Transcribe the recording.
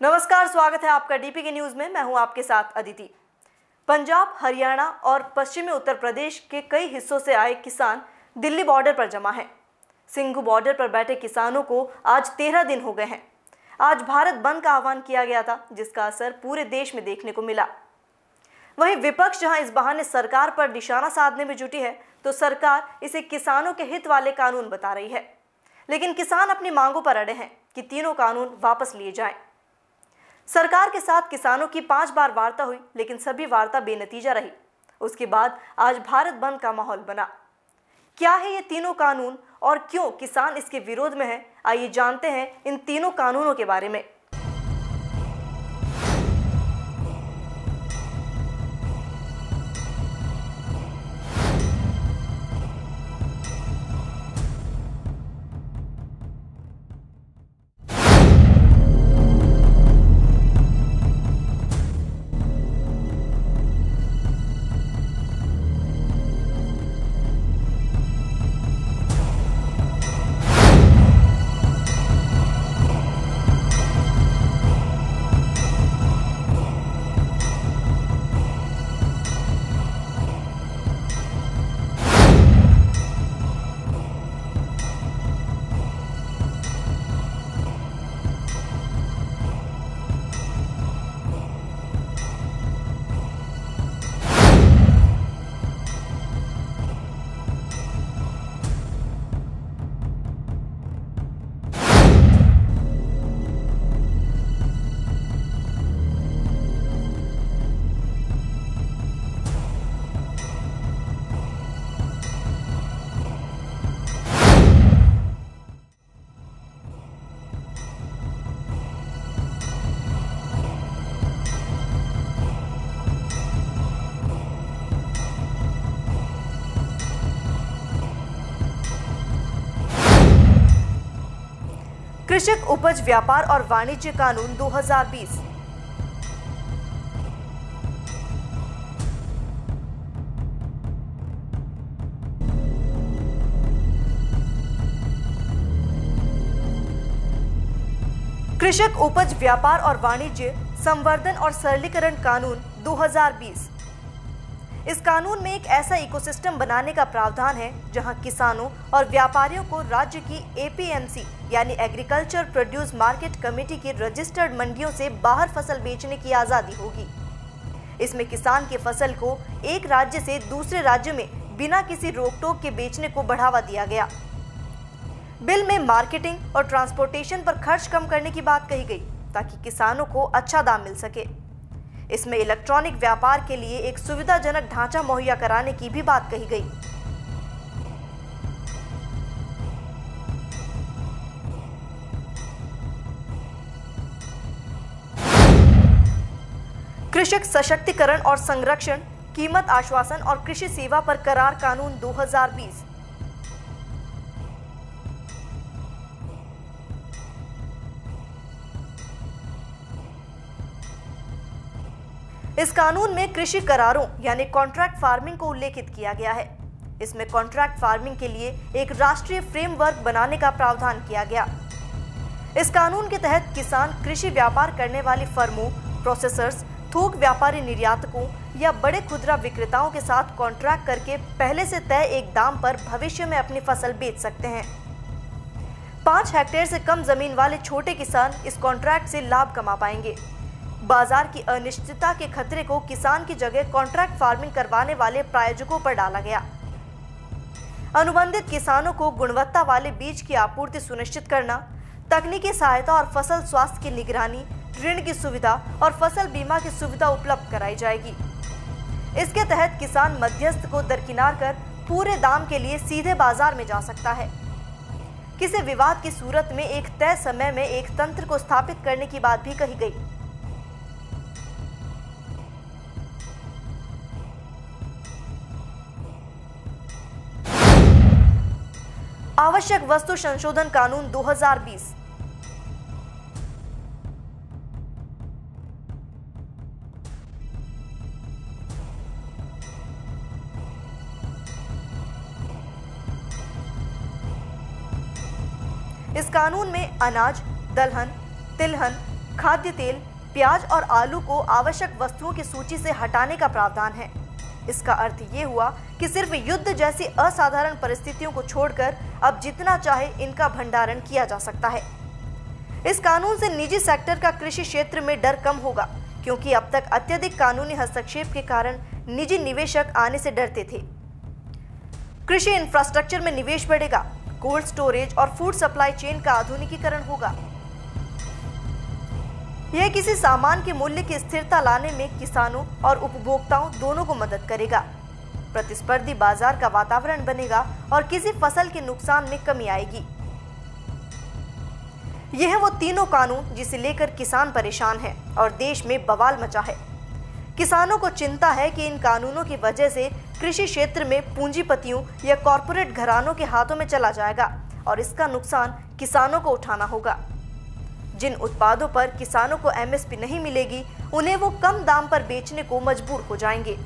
नमस्कार, स्वागत है आपका डीपी के न्यूज में। मैं हूं आपके साथ अदिति। पंजाब, हरियाणा और पश्चिमी उत्तर प्रदेश के कई हिस्सों से आए किसान दिल्ली बॉर्डर पर जमा हैं। सिंघू बॉर्डर पर बैठे किसानों को आज 13 दिन हो गए हैं। आज भारत बंद का आह्वान किया गया था, जिसका असर पूरे देश में देखने को मिला। वहीं विपक्ष जहां इस बहाने सरकार पर निशाना साधने में जुटी है, तो सरकार इसे किसानों के हित वाले कानून बता रही है। लेकिन किसान अपनी मांगों पर अड़े हैं कि तीनों कानून वापस लिए जाएं। सरकार के साथ किसानों की 5 बार वार्ता हुई, लेकिन सभी वार्ता बेनतीजा रही। उसके बाद आज भारत बंद का माहौल बना। क्या है ये तीनों कानून और क्यों किसान इसके विरोध में है? आइए जानते हैं इन तीनों कानूनों के बारे में। कृषक उपज व्यापार और वाणिज्य कानून 2020। कृषक उपज व्यापार और वाणिज्य संवर्धन और सरलीकरण कानून 2020। इस कानून में एक ऐसा इकोसिस्टम बनाने का प्रावधान है जहां किसानों और व्यापारियों को राज्य की एपीएमसी यानी एग्रीकल्चर प्रोड्यूस मार्केट कमेटी की रजिस्टर्ड मंडियों से बाहर फसल बेचने की आज़ादी होगी। इसमें किसान की फसल को एक राज्य से दूसरे राज्य में बिना किसी रोक टोक के बेचने को बढ़ावा दिया गया। बिल में मार्केटिंग और ट्रांसपोर्टेशन पर खर्च कम करने की बात कही गई ताकि किसानों को अच्छा दाम मिल सके। इसमें इलेक्ट्रॉनिक व्यापार के लिए एक सुविधाजनक ढांचा मुहैया कराने की भी बात कही गई। कृषक सशक्तिकरण और संरक्षण, कीमत आश्वासन और कृषि सेवा पर करार कानून 2020। इस कानून में कृषि करारों यानी कॉन्ट्रैक्ट फार्मिंग को उल्लेखित किया गया है। इसमें कॉन्ट्रैक्ट फार्मिंग के लिए एक राष्ट्रीय फ्रेमवर्क बनाने का प्रावधान किया गया। इस कानून के तहत किसान कृषि व्यापार करने वाली फर्मों, प्रोसेसर्स, थोक व्यापारी निर्यातकों या बड़े खुदरा विक्रेताओं के साथ कॉन्ट्रैक्ट करके पहले से तय एक दाम पर भविष्य में अपनी फसल बेच सकते हैं। 5 हेक्टेयर से कम जमीन वाले छोटे किसान इस कॉन्ट्रैक्ट से लाभ कमा पाएंगे। बाजार की अनिश्चितता के खतरे को किसान की जगह कॉन्ट्रैक्ट फार्मिंग करवाने वाले प्रायोजकों पर डाला गया। अनुबंधित किसानों को गुणवत्ता वाले बीज की आपूर्ति सुनिश्चित करना, तकनीकी सहायता और फसल स्वास्थ्य की निगरानी, ऋण की सुविधा और फसल बीमा की सुविधा उपलब्ध कराई जाएगी। इसके तहत किसान मध्यस्थ को दरकिनार कर पूरे दाम के लिए सीधे बाजार में जा सकता है। किसी विवाद की सूरत में एक तय समय में एक तंत्र को स्थापित करने की बात भी कही गई। आवश्यक वस्तु संशोधन कानून 2020। इस कानून में अनाज, दलहन, तिलहन, खाद्य तेल, प्याज और आलू को आवश्यक वस्तुओं की सूची से हटाने का प्रावधान है। इसका अर्थ ये हुआ कि सिर्फ युद्ध जैसी असाधारण परिस्थितियों को छोड़कर अब जितना चाहे इनका भंडारण किया जा सकता है। इस कानून से निजी सेक्टर का कृषि क्षेत्र में डर कम होगा, क्योंकि अब तक अत्यधिक कानूनी हस्तक्षेप के कारण निजी निवेशक आने से डरते थे। कृषि इंफ्रास्ट्रक्चर में निवेश बढ़ेगा, कोल्ड स्टोरेज और फूड सप्लाई चेन का आधुनिकीकरण होगा। यह किसी सामान के मूल्य की स्थिरता लाने में किसानों और उपभोक्ताओं दोनों को मदद करेगा। प्रतिस्पर्धी बाजार का वातावरण बनेगा और किसी फसल के नुकसान में कमी आएगी। यह है वो तीनों कानून जिसे लेकर किसान परेशान है और देश में बवाल मचा है। किसानों को चिंता है कि इन कानूनों की वजह से कृषि क्षेत्र में पूंजीपतियों या कॉरपोरेट घरानों के हाथों में चला जाएगा और इसका नुकसान किसानों को उठाना होगा। जिन उत्पादों पर किसानों को एमएसपी नहीं मिलेगी, उन्हें वो कम दाम पर बेचने को मजबूर हो जाएंगे।